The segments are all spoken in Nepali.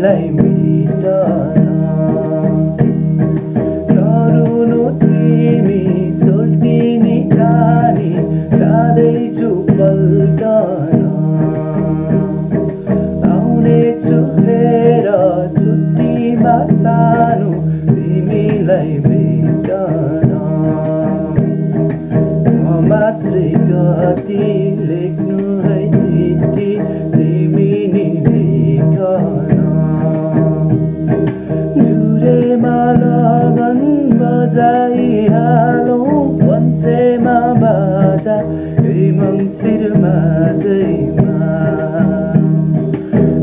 तिमीलाई भेटन नरुनु तिमी सोल्टिनी नानी जाँदैछु पल्टन आउनेछु हेर छुट्टीमा सानो तिमीलाई भेटन म मात्रै कति लेख्नु है चिठी तिमी नि लेखन जुरेमा लगन बजाइहालौँ पञ्चेमा बाजा यही मङ्सिरमा जैमा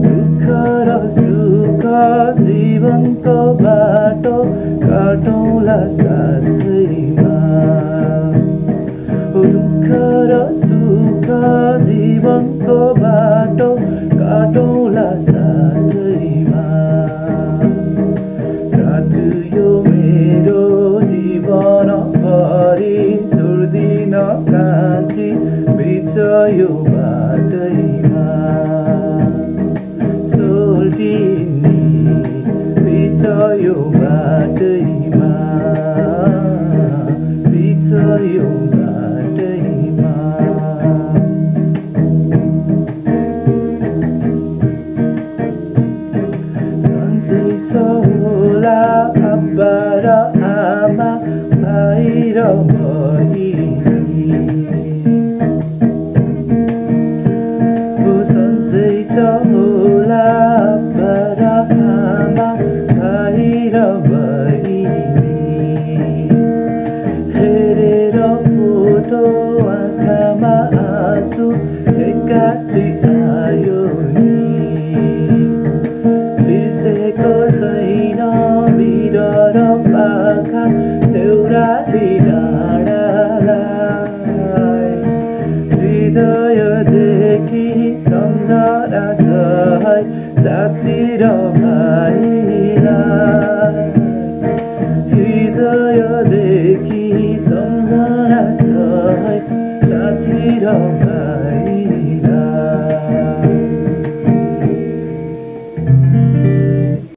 दुःख र सुख जीवनको बाटो काटौँला साथैमा दुःख र सुख जीवनको बाटो काटौँला साथैमा साथ यो मेरो जीवन भरि छोड्दिन कान्छी बिच यो बाटैमा सोल्टिनी बिच यो बाटैमा बिच यो बाटैमा सन्चै छ होला आब्बा र आमा भाइ र बहिनी सन्चै छ होला आब्बा र आमा भाइ र बहिनी हेरेर फोटो आँखामा आँसु एक्कासी आयो नि बिर्सेको छैन बिर र पाखा देउराली डाँडालाई हृदयदेखि सम्झना चाहे साक्षी र भाइलाई हृदय